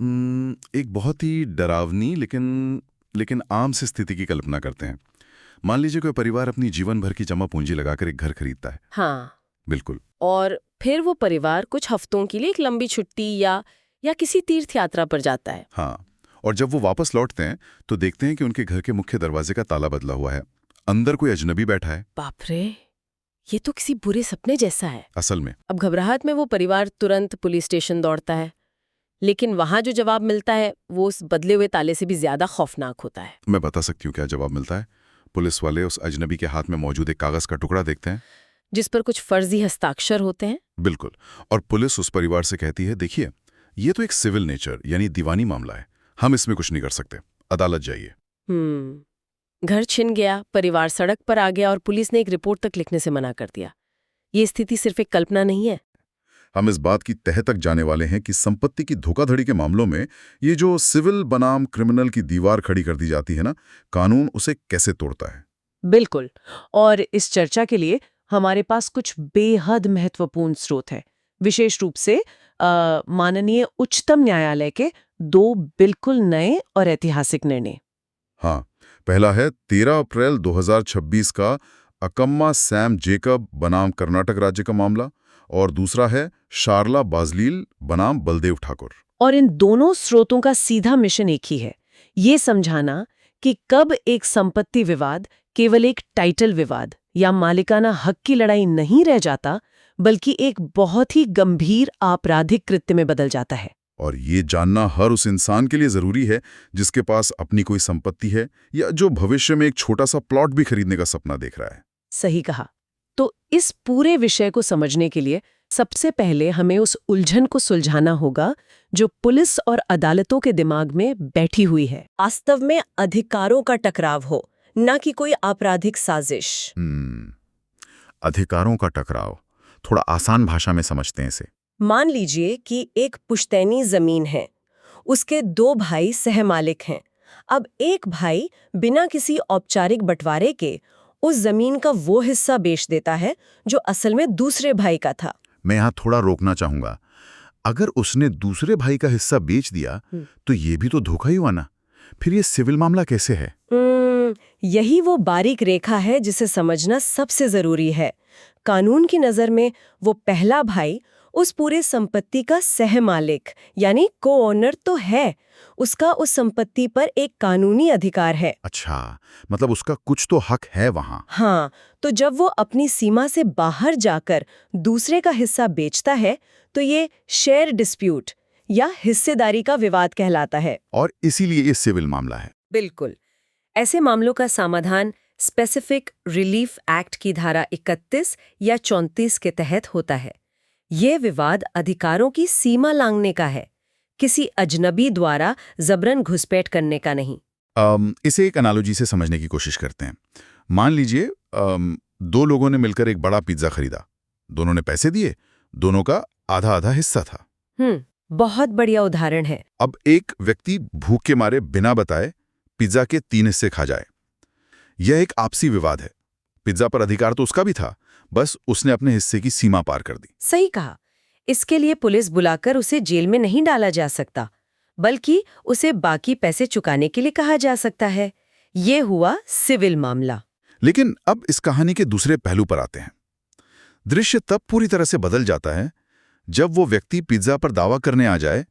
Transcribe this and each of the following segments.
एक बहुत ही डरावनी लेकिन आम सी स्थिति की कल्पना करते हैं। मान लीजिए कोई परिवार अपनी जीवन भर की जमा पूंजी लगाकर एक घर खरीदता है। हाँ। बिल्कुल। और फिर वो परिवार कुछ हफ्तों के लिए एक लंबी छुट्टी या किसी तीर्थ यात्रा पर जाता है। हाँ, और जब वो वापस लौटते हैं तो देखते हैं कि उनके घर के मुख्य दरवाजे का ताला बदला हुआ है। अंदर कोई अजनबी बैठा है। बाप रे, ये तो किसी बुरे सपने जैसा है। असल में अब घबराहट में वो परिवार तुरंत पुलिस स्टेशन दौड़ता है, लेकिन वहां जो जवाब मिलता है वो उस बदले हुए ताले से भी ज्यादा खौफनाक होता है। मैं बता सकती हूँ क्या जवाब मिलता है। पुलिस वाले उस अजनबी के हाथ में मौजूद एक कागज का टुकड़ा देखते हैं जिस पर कुछ फर्जी हस्ताक्षर होते हैं। बिल्कुल। और पुलिस उस परिवार से कहती है, देखिए ये तो एक सिविल नेचर यानी दीवानी मामला है, हम इसमें कुछ नहीं कर सकते, अदालत जाइए। घर छिन गया, परिवार सड़क पर आ गया और पुलिस ने एक रिपोर्ट तक लिखने से मना कर दिया। ये स्थिति सिर्फ एक कल्पना नहीं है। हम इस बात की तह तक जाने वाले हैं कि संपत्ति की धोखाधड़ी के मामलों में ये जो सिविल बनाम क्रिमिनल की दीवार खड़ी कर दी जाती है ना, कानून उसे कैसे तोड़ता है। बिल्कुल। और इस चर्चा के लिए हमारे पास कुछ बेहद महत्वपूर्ण स्रोत हैं, विशेष रूप से माननीय उच्चतम न्यायालय के 2 बिल्कुल नए और ऐतिहासिक निर्णय। हाँ, पहला है 13 अप्रैल 2026 का अकम्मा सैम जेकब बनाम कर्नाटक राज्य का मामला, और दूसरा है शारला बाजलील बनाम बलदेव ठाकुर। और इन दोनों स्रोतों का सीधा मिशन एक ही है, ये समझाना कि कब एक संपत्ति विवाद केवल एक टाइटल विवाद या मालिकाना हक की लड़ाई नहीं रह जाता, बल्कि एक बहुत ही गंभीर आपराधिक कृत्य में बदल जाता है। और ये जानना हर उस इंसान के लिए जरूरी है जिसके पास अपनी कोई संपत्ति है या जो भविष्य में एक छोटा सा प्लॉट भी खरीदने का सपना देख रहा है। सही कहा। तो इस पूरे विषय को समझने के लिए सबसे पहले हमें उस उलझन को सुलझाना होगा जो पुलिस और अदालतों के दिमाग में बैठी हुई है। वास्तव में अधिकारों का टकराव हो, न कि कोई आपराधिक साजिश। अधिकारों का टकराव, थोड़ा आसान भाषा में समझते हैं इसे। मान लीजिए कि एक पुश्तैनी जमीन है, उसके 2 भाई सहमालिक हैं। अब एक भाई बिना किसी औपचारिक बंटवारे के उस जमीन का वो हिस्सा बेच देता है जो असल में दूसरे भाई का था। मैं यहाँ थोड़ा रोकना चाहूंगा। अगर उसने दूसरे भाई का हिस्सा बेच दिया तो ये भी तो धोखा ही हुआ ना। फिर ये सिविल मामला कैसे है? यही वो बारीक रेखा है जिसे समझना सबसे जरूरी है। कानून की नजर में वो पहला भाई उस पूरे संपत्ति का सहमालिक यानी को-ओनर तो है, उसका उस संपत्ति पर एक कानूनी अधिकार है। अच्छा, मतलब उसका कुछ तो हक है वहां। हाँ, तो जब वो अपनी सीमा से बाहर जाकर दूसरे का हिस्सा बेचता है तो ये शेयर डिस्प्यूट या हिस्सेदारी का विवाद कहलाता है। और इसीलिए ये सिविल मामला है। बिल्कुल। ऐसे मामलों का समाधान स्पेसिफिक रिलीफ एक्ट की धारा 31 या 34 के तहत होता है। ये विवाद अधिकारों की सीमा लांघने का है, किसी अजनबी द्वारा जबरन घुसपैठ करने का नहीं। इसे एक एनालॉजी से समझने की कोशिश करते हैं। मान लीजिए 2 लोगों ने मिलकर एक बड़ा पिज्जा खरीदा, दोनों ने पैसे दिए, दोनों का आधा आधा हिस्सा था। बहुत बढ़िया उदाहरण है। अब एक व्यक्ति भूख के मारे बिना बताए पिज्जा के 3 हिस्से खा जाए। यह एक आपसी विवाद है। पिज्जा पर अधिकार तो उसका भी था, बस उसने अपने हिस्से की सीमा पार कर दी। सही कहा। इसके लिए पुलिस बुलाकर उसे जेल में नहीं डाला जा सकता, बल्कि उसे बाकी पैसे चुकाने के लिए कहा जा सकता है। ये हुआ सिविल मामला। लेकिन अब इस कहानी के दूसरे पहलू पर आते हैं। दृश्य तब पूरी तरह से बदल जाता है जब वो व्यक्ति पिज्जा पर दावा करने आ जाए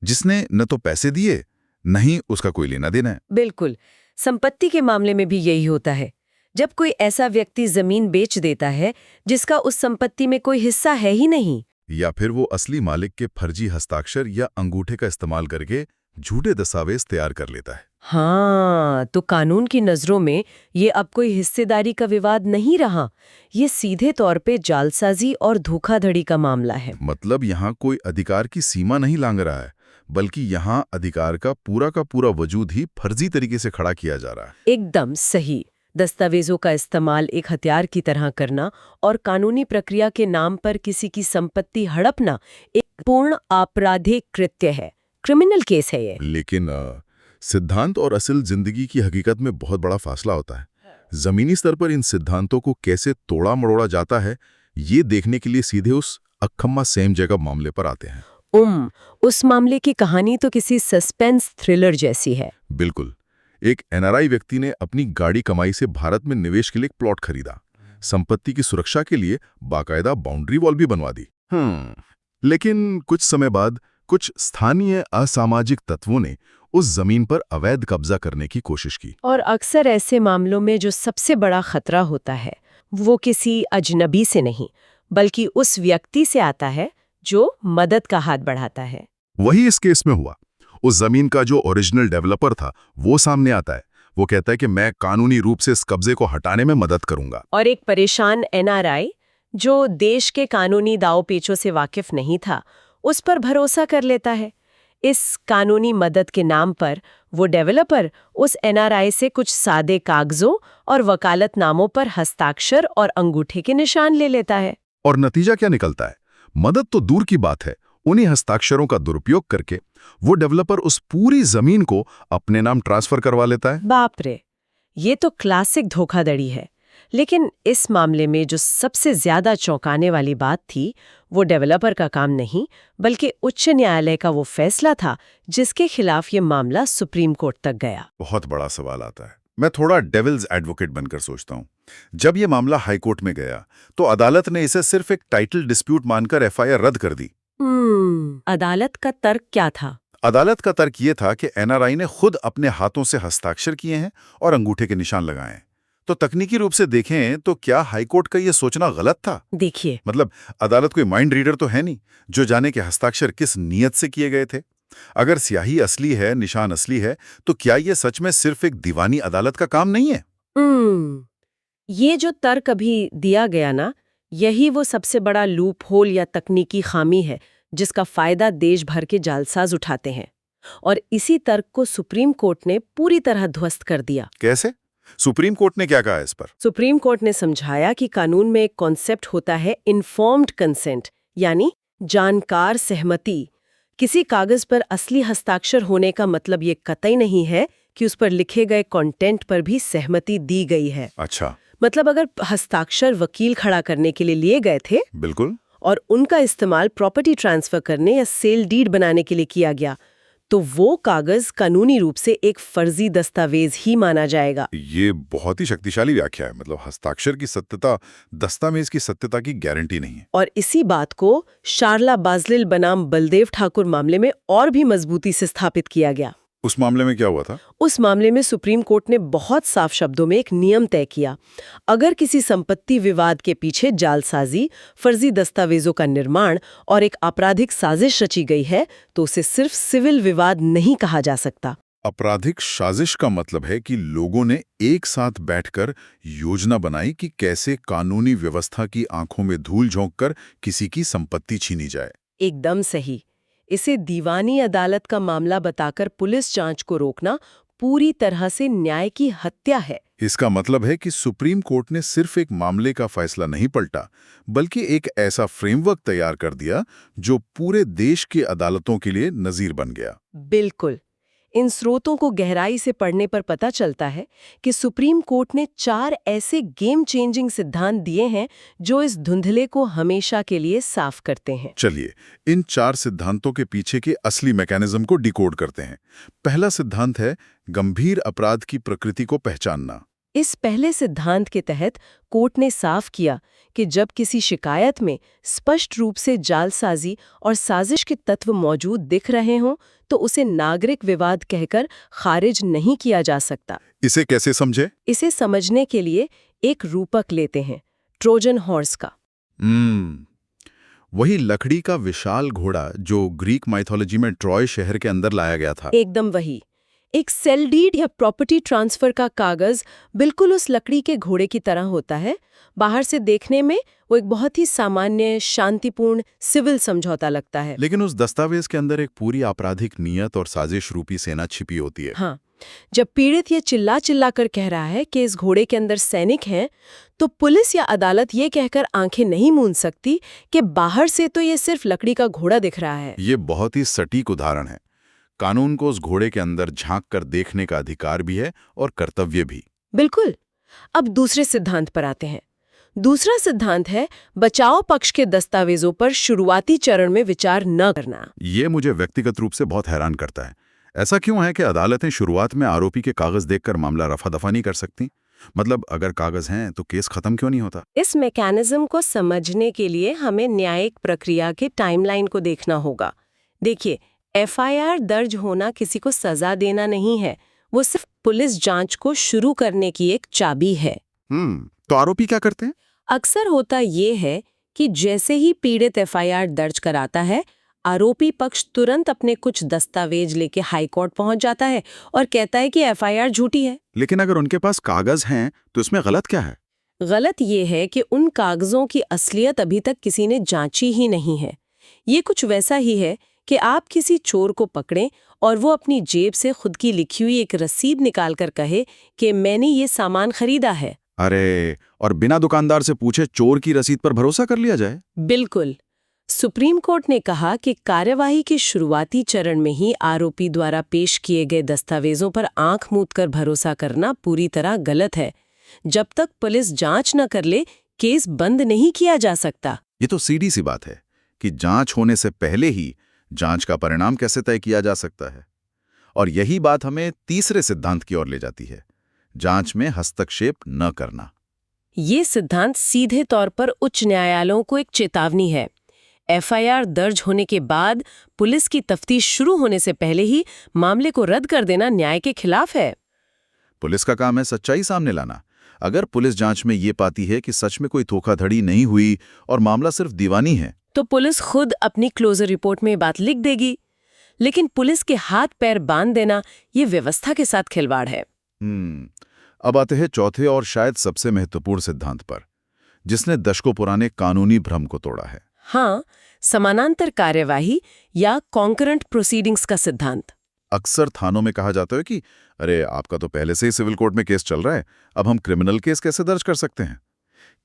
जिसने न तो पैसे दिए, न ही उसका कोई लेना देना है। बिल्कुल। संपत्ति के मामले में भी यही होता है। जब कोई ऐसा व्यक्ति जमीन बेच देता है जिसका उस संपत्ति में कोई हिस्सा है ही नहीं, या फिर वो असली मालिक के फर्जी हस्ताक्षर या अंगूठे का इस्तेमाल करके झूठे दस्तावेज तैयार कर लेता है। हाँ, तो कानून की नजरों में ये अब कोई हिस्सेदारी का विवाद नहीं रहा, ये सीधे तौर पे जालसाजी और धोखाधड़ी का मामला है। मतलब यहाँ कोई अधिकार की सीमा नहीं लांघ रहा है, बल्कि यहाँ अधिकार का पूरा वजूद ही फर्जी तरीके से खड़ा किया जा रहा है। एकदम सही। दस्तावेजों का इस्तेमाल एक हथियार की तरह करना और कानूनी प्रक्रिया के नाम पर किसी की संपत्ति हड़पना एक पूर्ण आपराधिक कृत्य है, क्रिमिनल केस है ये। लेकिन सिद्धांत और असल जिंदगी की हकीकत में बहुत बड़ा फासला होता है। जमीनी स्तर पर इन सिद्धांतों को कैसे तोड़ा मरोड़ा जाता है, ये देखने के लिए सीधे उस अकम्मा सैम जेकब मामले पर आते हैं। उस मामले की कहानी तो किसी सस्पेंस थ्रिलर जैसी है। बिल्कुल। एक एनआरआई व्यक्ति ने अपनी गाड़ी कमाई से भारत में निवेश के लिए एक प्लॉट खरीदा। संपत्ति की सुरक्षा के लिए बाकायदा बाउंड्री वॉल भी बनवा दी। लेकिन कुछ समय बाद कुछ स्थानीय असामाजिक तत्वों ने उस जमीन पर अवैध कब्जा करने की कोशिश की। और अक्सर ऐसे मामलों में जो सबसे बड़ा खतरा होता है वो किसी अजनबी से नहीं बल्कि उस व्यक्ति से आता है जो मदद का हाथ बढ़ाता है। वही इस केस में हुआ। उस जमीन का जो ओरिजिनल डेवलपर था वो सामने आता है। वो कहता है कि मैं कानूनी रूप से इस कब्जे को हटाने में मदद करूंगा। और एक परेशान एनआरआई जो देश के कानूनी दाव पेचों से वाकिफ नहीं था उस पर भरोसा कर लेता है। इस कानूनी मदद के नाम पर वो डेवलपर उस एनआरआई से कुछ सादे कागजों और वकालतनामों पर हस्ताक्षर और अंगूठे के निशान ले लेता है। और नतीजा क्या निकलता है? मदद तो दूर की बात है, उन्हीं हस्ताक्षरों का दुरुपयोग करके वो डेवलपर उस पूरी जमीन को अपने नाम ट्रांसफर करवा लेता है। बाप रे, ये तो क्लासिक धोखाधड़ी है। लेकिन इस मामले में जो सबसे ज्यादा चौंकाने वाली बात थी वो डेवलपर का काम नहीं बल्कि उच्च न्यायालय का वो फैसला था जिसके खिलाफ ये मामला सुप्रीम कोर्ट तक गया। बहुत बड़ा सवाल आता है। मैं थोड़ा डेविल्स एडवोकेट बनकर सोचता हूँ। जब ये मामला हाईकोर्ट में गया तो अदालत ने इसे सिर्फ एक टाइटल डिस्प्यूट मानकर एफआईआर रद्द कर दी। अदालत का तर्क क्या था? अदालत का तर्क ये था कि एनआरआई ने खुद अपने हाथों से हस्ताक्षर किए हैं और अंगूठे के निशान लगाए हैं। तो तकनीकी रूप से देखें तो क्या हाईकोर्ट का ये सोचना गलत था? देखिए, मतलब अदालत कोई माइंड रीडर तो है नहीं जो जाने के हस्ताक्षर किस नीयत से किए गए थे। अगर स्याही असली है, निशान असली है, तो क्या ये सच में सिर्फ एक दीवानी अदालत का काम नहीं है? ये जो तर्क अभी दिया गया ना, यही वो सबसे बड़ा लूप होल या तकनीकी खामी है जिसका फायदा देश भर के जालसाज उठाते हैं। और इसी तर्क को सुप्रीम कोर्ट ने पूरी तरह ध्वस्त कर दिया। कैसे? सुप्रीम कोर्ट ने क्या कहा इस पर? सुप्रीम कोर्ट ने समझाया कि कानून में एक कॉन्सेप्ट होता है इन्फॉर्म्ड कंसेंट, यानी जानकार सहमति। किसी कागज पर असली हस्ताक्षर होने का मतलब ये कतई नहीं है कि उस पर लिखे गए कंटेंट पर भी सहमति दी गई है। अच्छा। मतलब अगर हस्ताक्षर वकील खड़ा करने के लिए गए थे, बिल्कुल, और उनका इस्तेमाल प्रॉपर्टी ट्रांसफर करने या सेल डीड बनाने के लिए किया गया, तो वो कागज कानूनी रूप से एक फर्जी दस्तावेज ही माना जाएगा। ये बहुत ही शक्तिशाली व्याख्या है। मतलब हस्ताक्षर की सत्यता दस्तावेज की सत्यता की गारंटी नहीं है। और इसी बात को शारला बाजलिल बनाम बलदेव ठाकुर मामले में और भी मजबूती से स्थापित किया गया। उस मामले में क्या हुआ था? उस मामले में सुप्रीम कोर्ट ने बहुत साफ शब्दों में एक नियम तय किया। अगर किसी संपत्ति विवाद के पीछे जालसाजी, फर्जी दस्तावेजों का निर्माण और एक आपराधिक साजिश रची गई है तो उसे सिर्फ सिविल विवाद नहीं कहा जा सकता। आपराधिक साजिश का मतलब है कि लोगों ने एक साथ बैठकर योजना बनाई कि कैसे कानूनी व्यवस्था की आंखों में धूल झोंककर किसी की संपत्ति छीनी जाए। एकदम सही। इसे दीवानी अदालत का मामला बताकर पुलिस जांच को रोकना पूरी तरह से न्याय की हत्या है। इसका मतलब है कि सुप्रीम कोर्ट ने सिर्फ एक मामले का फैसला नहीं पलटा, बल्कि एक ऐसा फ्रेमवर्क तैयार कर दिया जो पूरे देश की अदालतों के लिए नजीर बन गया। बिल्कुल। इन स्रोतों को गहराई से पढ़ने पर पता चलता है कि सुप्रीम कोर्ट ने 4 ऐसे गेम चेंजिंग सिद्धांत दिए हैं जो इस धुंधले को हमेशा के लिए साफ करते हैं। चलिए, इन 4 सिद्धांतों के पीछे के असली मैकेनिज्म को डिकोड करते हैं। पहला सिद्धांत है गंभीर अपराध की प्रकृति को पहचानना। इस पहले सिद्धांत के तहत कोर्ट ने साफ किया कि जब किसी शिकायत में स्पष्ट रूप से जालसाजी और साजिश के तत्व मौजूद दिख रहे हों तो उसे नागरिक विवाद कहकर खारिज नहीं किया जा सकता। इसे कैसे समझे? इसे समझने के लिए एक रूपक लेते हैं, ट्रोजन हॉर्स का। वही लकड़ी का विशाल घोड़ा जो ग्रीक माइथोलॉजी में ट्रॉय शहर के अंदर लाया गया था। एकदम वही। एक सेल डीड या प्रॉपर्टी ट्रांसफर का कागज बिल्कुल उस लकड़ी के घोड़े की तरह होता है। बाहर से देखने में वो एक बहुत ही सामान्य, शांतिपूर्ण सिविल समझौता लगता है। लेकिन उस दस्तावेज के अंदर एक पूरी आपराधिक नियत और साजिश रूपी सेना छिपी होती है। हाँ, जब पीड़ित ये चिल्ला चिल्ला कर कह रहा है कि इस घोड़े के अंदर सैनिक हैं, तो पुलिस या अदालत ये कहकर आंखें नहीं मूंद सकती कि बाहर से तो ये सिर्फ लकड़ी का घोड़ा दिख रहा है। ये बहुत ही सटीक उदाहरण है। कानून को उस घोड़े के अंदर झांक कर देखने का अधिकार भी है और कर्तव्य भी। बिल्कुल। अब दूसरे सिद्धांत पर आते हैं। दूसरा सिद्धांत है बचाव पक्ष के दस्तावेजों पर शुरुआती चरण में विचार न करना। ये मुझे व्यक्तिगत रूप से बहुत हैरान करता है। ऐसा क्यों है कि अदालतें शुरुआत में आरोपी के कागज देखकर मामला रफा-दफा नहीं कर सकती? मतलब अगर कागज हैं तो केस खत्म क्यों नहीं होता? इस मैकेनिज्म को समझने के लिए हमें न्यायिक प्रक्रिया के टाइमलाइन को देखना होगा। देखिए, एफआईआर दर्ज होना किसी को सजा देना नहीं है, वो सिर्फ पुलिस जांच को शुरू करने की एक चाबी है। तो आरोपी क्या करते हैं? अक्सर होता ये है कि जैसे ही पीड़ित एफआईआर दर्ज कराता है, आरोपी पक्ष तुरंत अपने कुछ दस्तावेज लेके हाई कोर्ट पहुंच जाता है और कहता है कि एफआईआर झूठी है। लेकिन अगर उनके पास कागज हैं तो इसमें गलत क्या है? गलत ये है कि उन कागजों की असलियत अभी तक किसी ने जांची ही नहीं है। ये कुछ वैसा ही है कि आप किसी चोर को पकड़ें और वो अपनी जेब से खुद की लिखी हुई एक रसीद निकालकर कहे कि मैंने ये सामान खरीदा है। अरे, और बिना दुकानदार से पूछे चोर की रसीद पर भरोसा कर लिया जाए? बिल्कुल। सुप्रीम कोर्ट ने कहा कि कार्यवाही के शुरुआती चरण में ही आरोपी द्वारा पेश किए गए दस्तावेजों पर आंख मूंदकर भरोसा करना पूरी तरह गलत है। जब तक पुलिस जांच न कर ले, केस बंद नहीं किया जा सकता। ये तो सीधी सी बात है कि जांच होने से पहले ही जांच का परिणाम कैसे तय किया जा सकता है। और यही बात हमें तीसरे सिद्धांत की ओर ले जाती है, जांच में हस्तक्षेप न करना। ये सिद्धांत सीधे तौर पर उच्च न्यायालयों को एक चेतावनी है। एफआईआर दर्ज होने के बाद पुलिस की तफ्तीश शुरू होने से पहले ही मामले को रद्द कर देना न्याय के खिलाफ है। पुलिस का काम है सच्चाई सामने लाना। अगर पुलिस जांच में ये पाती है कि सच में कोई धोखाधड़ी नहीं हुई और मामला सिर्फ दीवानी है, तो पुलिस खुद अपनी क्लोजर रिपोर्ट में बात लिख देगी। लेकिन पुलिस के हाथ पैर बांध देना ये व्यवस्था के साथ खिलवाड़ है। अब आते हैं चौथे और शायद सबसे महत्वपूर्ण सिद्धांत पर, जिसने दशकों पुराने कानूनी भ्रम को तोड़ा है। हाँ, समानांतर कार्यवाही या कॉन्करेंट प्रोसीडिंग्स का सिद्धांत। अक्सर थानों में कहा जाता है कि अरे, आपका तो पहले से ही सिविल कोर्ट में केस चल रहा है, अब हम क्रिमिनल केस कैसे दर्ज कर सकते हैं?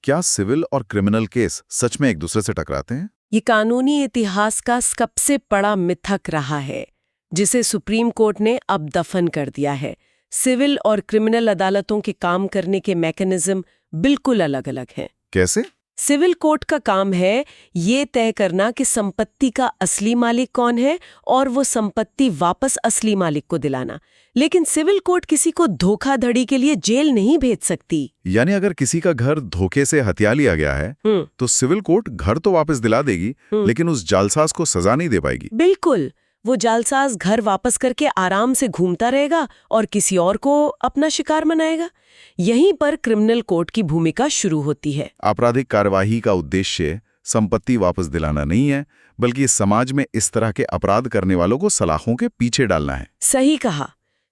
क्या सिविल और क्रिमिनल केस सच में एक दूसरे से टकराते हैं? ये कानूनी इतिहास का सबसे बड़ा मिथक रहा है, जिसे सुप्रीम कोर्ट ने अब दफन कर दिया है। सिविल और क्रिमिनल अदालतों के काम करने के मैकेनिज्म बिल्कुल अलग-अलग हैं। कैसे? सिविल कोर्ट का काम है ये तय करना कि संपत्ति का असली मालिक कौन है और वो संपत्ति वापस असली मालिक को दिलाना। लेकिन सिविल कोर्ट किसी को धोखाधड़ी के लिए जेल नहीं भेज सकती। यानी अगर किसी का घर धोखे से हथिया लिया गया है तो सिविल कोर्ट घर तो वापस दिला देगी, लेकिन उस जालसाज को सजा नहीं दे पाएगी। बिल्कुल, वो जालसाज घर वापस करके आराम से घूमता रहेगा और किसी और को अपना शिकार बनाएगा। यहीं पर क्रिमिनल कोर्ट की भूमिका शुरू होती है। आपराधिक कार्यवाही का उद्देश्य संपत्ति वापस दिलाना नहीं है, बल्कि समाज में इस तरह के अपराध करने वालों को सलाखों के पीछे डालना है। सही कहा।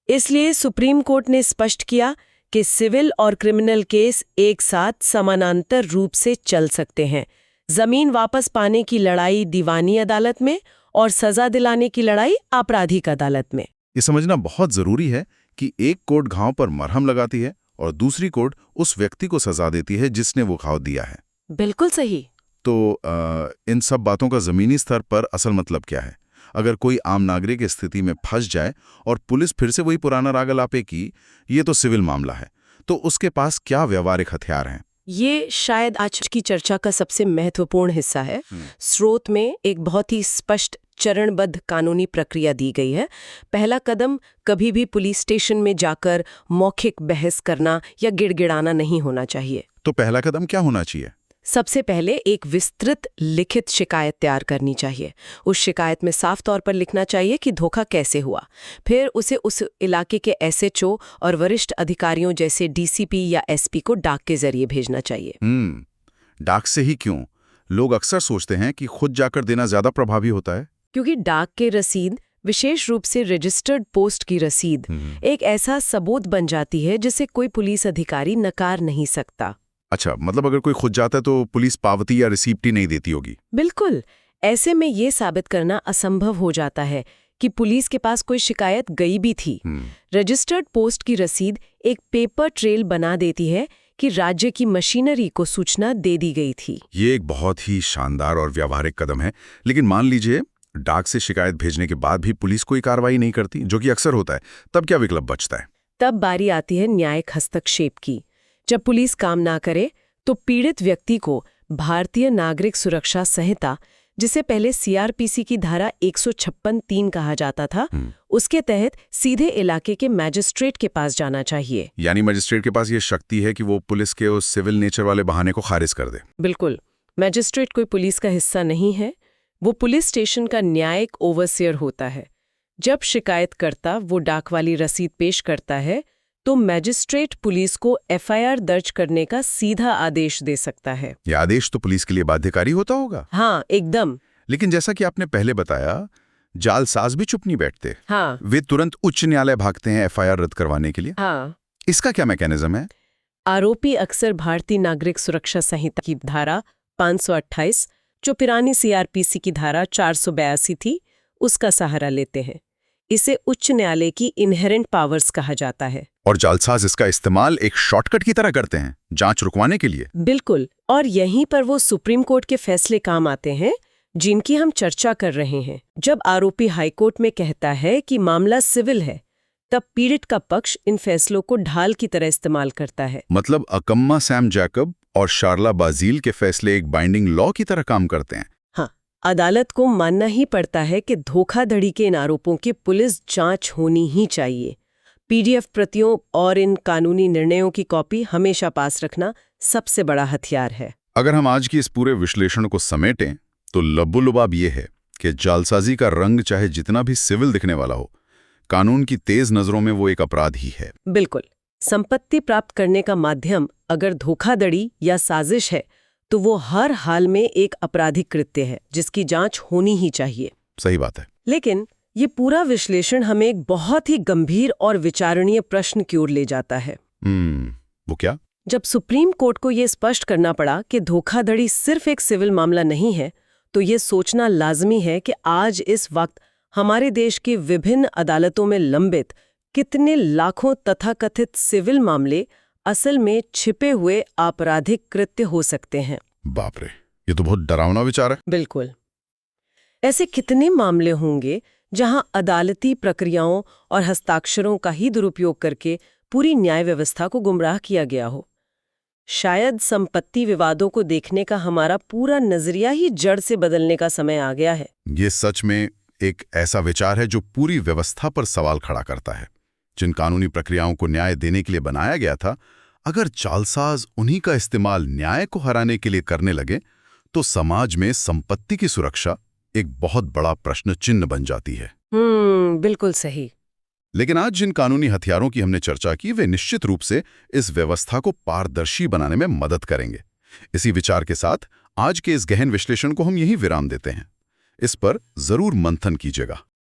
इसलिए सुप्रीम कोर्ट ने स्पष्ट किया कि सिविल और क्रिमिनल केस एक साथ समानांतर रूप से चल सकते हैं। जमीन वापस पाने की लड़ाई दीवानी अदालत में और सजा दिलाने की लड़ाई आपराधिक अदालत में। ये समझना बहुत जरूरी है कि एक कोर्ट घाव पर मरहम लगाती है और दूसरी कोर्ट उस व्यक्ति को सजा देती है जिसने वो घाव दिया है। बिल्कुल सही। तो इन सब बातों का जमीनी स्तर पर असल मतलब क्या है? अगर कोई आम नागरिक इस स्थिति में फंस जाए और पुलिस फिर से वही पुराना राग लापे कि ये तो सिविल मामला है, तो उसके पास क्या व्यावहारिक हथियार हैं? ये शायद आज की चर्चा का सबसे महत्वपूर्ण हिस्सा है। स्रोत में एक बहुत ही स्पष्ट चरणबद्ध कानूनी प्रक्रिया दी गई है। पहला कदम कभी भी पुलिस स्टेशन में जाकर मौखिक बहस करना या गिड़गिड़ाना नहीं होना चाहिए। तो पहला कदम क्या होना चाहिए? सबसे पहले एक विस्तृत लिखित शिकायत तैयार करनी चाहिए। उस शिकायत में साफ तौर पर लिखना चाहिए कि धोखा कैसे हुआ। फिर उसे उस इलाके के एसएचओ और वरिष्ठ अधिकारियों जैसे डीसीपी या एसपी को डाक के जरिए भेजना चाहिए। डाक से ही क्यों? लोग अक्सर सोचते हैं कि खुद जाकर देना ज्यादा प्रभावी होता है। क्योंकि डाक के रसीद, विशेष रूप से रजिस्टर्ड पोस्ट की रसीद, एक ऐसा सबूत बन जाती है जिसे कोई पुलिस अधिकारी नकार नहीं सकता। अच्छा, मतलब अगर कोई खुद जाता है तो पुलिस पावती या रिसीप्ट ही नहीं देती होगी? बिल्कुल। ऐसे में ये साबित करना असंभव हो जाता है कि पुलिस के पास कोई शिकायत गई भी थी। रजिस्टर्ड पोस्ट की रसीद एक पेपर ट्रेल बना देती है कि राज्य की मशीनरी को सूचना दे दी गई थी। ये एक बहुत ही शानदार और व्यावहारिक कदम है। लेकिन मान लीजिए डाक से शिकायत भेजने के बाद भी पुलिस कोई कार्रवाई नहीं करती, जो कि अक्सर होता है, तब क्या विकल्प बचता है? तब बारी आती है न्यायिक हस्तक्षेप की। जब पुलिस काम ना करे तो पीड़ित व्यक्ति को भारतीय नागरिक सुरक्षा संहिता, जिसे पहले सीआरपीसी की धारा 156(3) कहा जाता था, उसके तहत सीधे इलाके के मैजिस्ट्रेट के पास जाना चाहिए। यानी मजिस्ट्रेट के पास ये शक्ति है कि वो पुलिस के उस सिविल नेचर वाले बहाने को खारिज कर दे। बिल्कुल, मैजिस्ट्रेट कोई पुलिस का हिस्सा नहीं है, वो पुलिस स्टेशन का न्यायिक ओवरसियर होता है। जब शिकायतकर्ता वो डाक वाली रसीद पेश करता है तो मैजिस्ट्रेट पुलिस को एफआईआर दर्ज करने का सीधा आदेश दे सकता है। ये आदेश तो पुलिस के लिए बाध्यकारी होता होगा। हाँ, एकदम। लेकिन जैसा कि आपने पहले बताया, जालसाज भी चुप नहीं बैठते। हाँ वे तुरंत उच्च न्यायालय भागते हैं एफआईआर रद्द करवाने के लिए। हाँ, इसका क्या मैकेनिज्म है? आरोपी अक्सर भारतीय नागरिक सुरक्षा संहिता की धारा 528, जो पुरानी सीआरपीसी की धारा 482 थी, उसका सहारा लेते हैं। इसे उच्च न्यायालय की इनहेरेंट पावर्स कहा जाता है। और जालसाज इसका इस्तेमाल एक शॉर्टकट की तरह करते हैं जांच रुकवाने के लिए। बिल्कुल, और यहीं पर वो सुप्रीम कोर्ट के फैसले काम आते हैं जिनकी हम चर्चा कर रहे हैं। जब आरोपी हाईकोर्ट में कहता है कि मामला सिविल है, तब पीड़ित का पक्ष इन फैसलों को ढाल की तरह इस्तेमाल करता है। मतलब अकम्मा सैम जैकब और शार्ला बाजील के फैसले एक बाइंडिंग लॉ की तरह काम करते हैं। हाँ, अदालत को मानना ही पड़ता है कि धोखाधड़ी के इन आरोपों की पुलिस जांच होनी ही चाहिए। पीडीएफ प्रतियों और इन कानूनी निर्णयों की कॉपी हमेशा पास रखना सबसे बड़ा हथियार है। अगर हम आज की इस पूरे विश्लेषण को समेटें तो लबुलुबाब ये है कि जालसाजी का रंग चाहे जितना भी सिविल दिखने वाला हो, कानून की तेज नजरों में वो एक अपराध ही है। बिल्कुल, संपत्ति प्राप्त करने का माध्यम अगर धोखाधड़ी या साजिश है तो वो हर हाल में एक आपराधिक कृत्य है जिसकी जांच होनी ही चाहिए। सही बात है। लेकिन ये पूरा विश्लेषण हमें एक बहुत ही गंभीर और विचारणीय प्रश्न की ओर ले जाता है। वो क्या? जब सुप्रीम कोर्ट को ये स्पष्ट करना पड़ा कि धोखाधड़ी सिर्फ एक सिविल मामला नहीं है, तो ये सोचना लाजमी है कि आज इस वक्त हमारे देश की विभिन्न अदालतों में लंबित कितने लाखों तथाकथित सिविल मामले असल में छिपे हुए आपराधिक कृत्य हो सकते हैं। बाप रे, ये तो बहुत डरावना विचार है। बिल्कुल, ऐसे कितने मामले होंगे जहां अदालती प्रक्रियाओं और हस्ताक्षरों का ही दुरुपयोग करके पूरी न्याय व्यवस्था को गुमराह किया गया हो। शायद संपत्ति विवादों को देखने का हमारा पूरा नजरिया ही जड़ से बदलने का समय आ गया है। ये सच में एक ऐसा विचार है जो पूरी व्यवस्था पर सवाल खड़ा करता है। जिन कानूनी प्रक्रियाओं को न्याय देने के लिए बनाया गया था, अगर जालसाज उन्हीं का इस्तेमाल न्याय को हराने के लिए करने लगे तो समाज में संपत्ति की सुरक्षा एक बहुत बड़ा प्रश्न चिन्ह बन जाती है। बिल्कुल सही। लेकिन आज जिन कानूनी हथियारों की हमने चर्चा की, वे निश्चित रूप से इस व्यवस्था को पारदर्शी बनाने में मदद करेंगे। इसी विचार के साथ आज के इस गहन विश्लेषण को हम यहीं विराम देते हैं। इस पर जरूर मंथन कीजिएगा।